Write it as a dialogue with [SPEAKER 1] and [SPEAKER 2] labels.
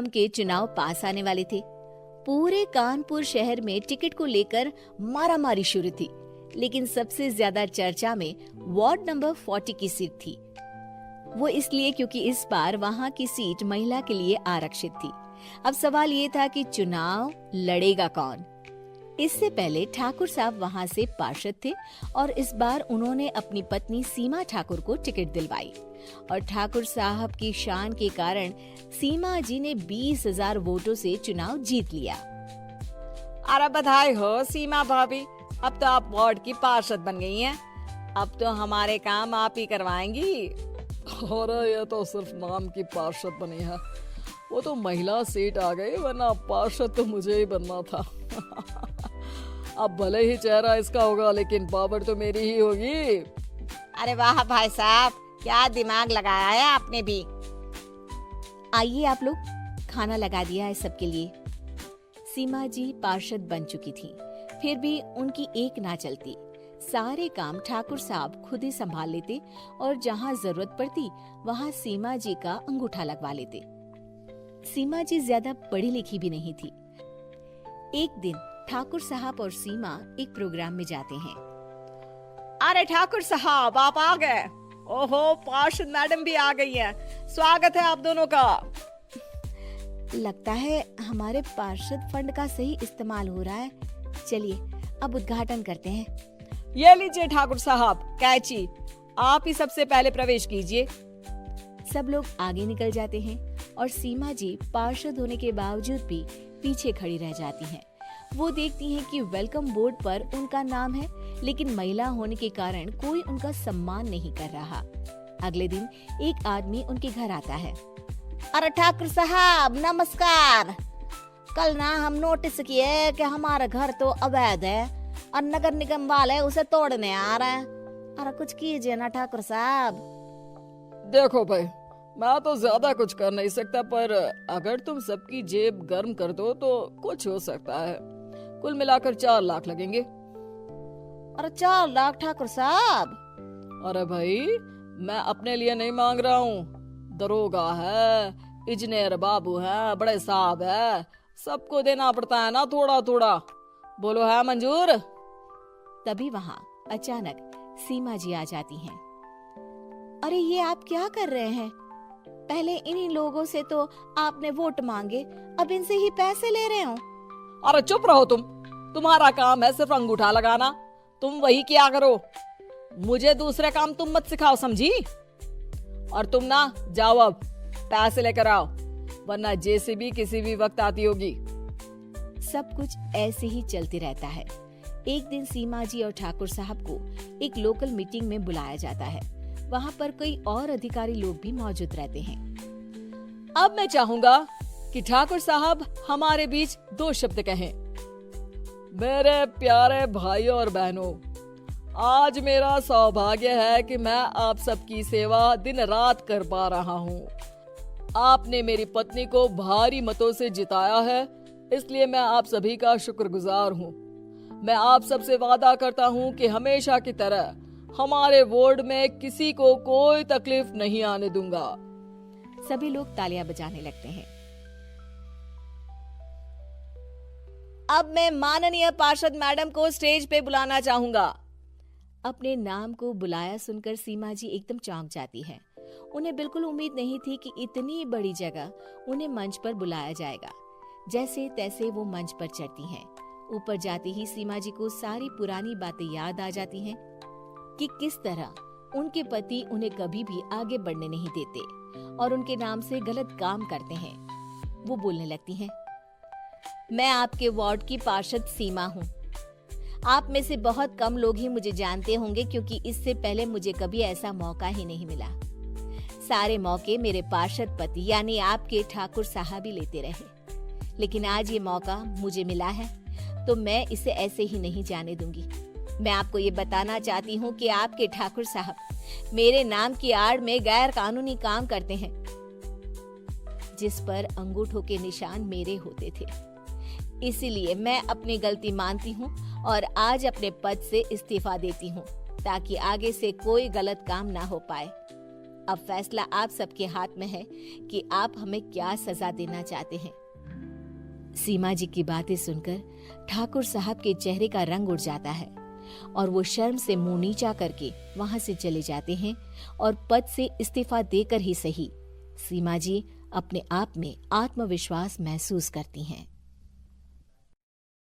[SPEAKER 1] के चुनाव पास आने वाले थे। पूरे कानपुर शहर में टिकट को लेकर मारामारी शुरू थी, लेकिन सबसे ज्यादा चर्चा में वार्ड नंबर 40 की सीट थी। वो इसलिए क्योंकि इस बार वहां की सीट महिला के लिए आरक्षित थी। अब सवाल ये था कि चुनाव लड़ेगा कौन। इससे पहले ठाकुर साहब वहां से पार्षद थे और इस बार उन्होंने अपनी पत्नी सीमा ठाकुर को टिकट दिलवाई और ठाकुर साहब की शान के कारण सीमा जी ने 20,000 वोटों से चुनाव जीत लिया।
[SPEAKER 2] अरे बधाई हो सीमा भाभी, अब तो आप वार्ड की पार्षद बन गई हैं। अब तो हमारे काम आप ही करवाएंगी।
[SPEAKER 3] अरे ये तो सिर्फ नाम की पार्षद बनी है, वो तो महिला सीट आ गई, वरना पार्षद तो मुझे ही बनना था। अब भले ही चेहरा इसका होगा, लेकिन पावर तो मेरी ही होगी।
[SPEAKER 2] अरे वाह भाई साहब, क्या दिमाग लगाया है आपने भी।
[SPEAKER 1] आइए आप लोग, खाना लगा दिया है सबके लिए। सीमा जी पार्षद बन चुकी थी, फिर भी उनकी एक ना चलती। सारे काम ठाकुर साहब खुद ही संभाल लेते और जहाँ जरूरत पड़ती वहाँ सीमा जी का अंगूठा लगवा लेते। सीमा जी ज्यादा पढ़ी लिखी भी नहीं थी। एक दिन ठाकुर साहब और सीमा एक प्रोग्राम में जाते हैं।
[SPEAKER 2] अरे ठाकुर साहब आप आ गए। ओहो, पार्षद मैडम भी आ गई है। स्वागत है आप दोनों का।
[SPEAKER 1] लगता है हमारे पार्षद फंड का सही इस्तेमाल हो रहा है। चलिए अब उद्घाटन करते हैं।
[SPEAKER 2] ये लीजिए ठाकुर साहब कैची, आप ही सबसे पहले प्रवेश कीजिए।
[SPEAKER 1] सब लोग आगे निकल जाते हैं और सीमा जी पार्षद होने के बावजूद भी पीछे खड़ी रह जाती हैं। वो देखती हैं कि वेलकम बोर्ड पर उनका नाम है, लेकिन महिला होने के कारण कोई उनका सम्मान नहीं कर रहा। अगले दिन एक आदमी उनके घर आता है।
[SPEAKER 2] अरे ठाकुर साहब नमस्कार। कल ना हम नोटिस किए कि हमारा घर तो अवैध है और नगर निगम वाले उसे तोड़ने आ रहे हैं। अरे कुछ कीजिए ना ठाकुर साहब।
[SPEAKER 3] देखो भाई, मैं तो ज्यादा कुछ कर नहीं सकता, पर अगर तुम सबकी जेब गर्म कर दो तो कुछ हो सकता है। कुल मिलाकर 4 लाख लगेंगे।
[SPEAKER 2] अरे 4 लाख ठाकुर साहब?
[SPEAKER 3] अरे भाई, मैं अपने लिए नहीं मांग रहा हूँ। दरोगा है, इंजीनियर बाबू है, बड़े साहब है, सबको देना पड़ता है ना थोड़ा थोड़ा। बोलो है मंजूर?
[SPEAKER 1] तभी वहाँ अचानक सीमा जी आ जाती हैं। अरे ये आप क्या कर रहे हैं? पहले इन्हीं लोगों से तो आपने वोट मांगे, अब इनसे ही पैसे ले रहे हो।
[SPEAKER 3] अरे चुप रहो तुम, तुम्हारा काम है सिर्फ अंगूठा लगाना, तुम वही किया करो। मुझे दूसरे काम तुम मत सिखाओ, समझी? और तुम ना जाओ, अब पैसे लेकर आओ, वरना जेसीबी किसी भी वक्त आती होगी।
[SPEAKER 1] सब कुछ ऐसे ही चलते रहता है। एक दिन सीमा जी और ठाकुर साहब को एक लोकल मीटिंग में बुलाया जाता है। वहाँ पर कई और अधिकारी लोग भी मौजूद रहते हैं।
[SPEAKER 3] अब मैं चाहूंगा कि ठाकुर साहब हमारे बीच 2 शब्द कहें। मेरे प्यारे भाइयों और बहनों, आज मेरा सौभाग्य है कि मैं आप सबकी सेवा दिन रात कर पा रहा हूँ। आपने मेरी पत्नी को भारी मतों से जिताया है, इसलिए मैं आप सभी का शुक्रगुजार हूँ। मैं आप सबसे वादा करता हूँ कि हमेशा की तरह हमारे वार्ड में किसी को कोई तकलीफ नहीं आने दूंगा।
[SPEAKER 1] सभी लोग तालियां बजाने लगते हैं।
[SPEAKER 2] अब मैं माननीय पार्षद मैडम को स्टेज पे बुलाना चाहूंगा।
[SPEAKER 1] अपने नाम को बुलाया सुनकर सीमा जी एकदम चौंक जाती है। उन्हें बिल्कुल उम्मीद नहीं थी कि इतनी बड़ी जगह उन्हें मंच पर बुलाया जाएगा। जैसे तैसे वो मंच पर चढ़ती हैं। ऊपर जाते ही सीमा जी को सारी पुरानी बातें याद आ जाती हैं कि किस तरह उनके पति उन्हें कभी भी आगे बढ़ने नहीं देते और उनके नाम से गलत काम करते हैं। वो बोलने लगती हैं,
[SPEAKER 2] मैं आपके वार्ड की पार्षद सीमा हूँ। आप में से बहुत कम लोग ही मुझे जानते होंगे, क्योंकि इससे पहले मुझे कभी ऐसा मौका ही नहीं मिला। सारे मौके मेरे पार्षद पति यानी आपके ठाकुर साहब ही लेते रहे, लेकिन आज ये मौका मुझे मिला है तो मैं इसे ऐसे ही नहीं जाने दूंगी। मैं आपको ये बताना चाहती हूँ कि आपके ठाकुर साहब मेरे नाम की आड़ में गैर कानूनी काम करते हैं, जिस पर अंगूठों के निशान मेरे होते थे। इसीलिए मैं अपनी गलती मानती हूँ और आज अपने पद से इस्तीफा देती हूँ, ताकि आगे से कोई गलत काम ना हो पाए। अब फैसला आप सबके हाथ में है कि आप हमें क्या सजा देना चाहते हैं।
[SPEAKER 1] सीमा जी की बातें सुनकर ठाकुर साहब के चेहरे का रंग उड़ जाता है और वो शर्म से मुंह नीचा करके वहां से चले जाते हैं और पद से इस्तीफा देकर ही सही सीमा जी अपने आप में आत्मविश्वास महसूस करती हैं।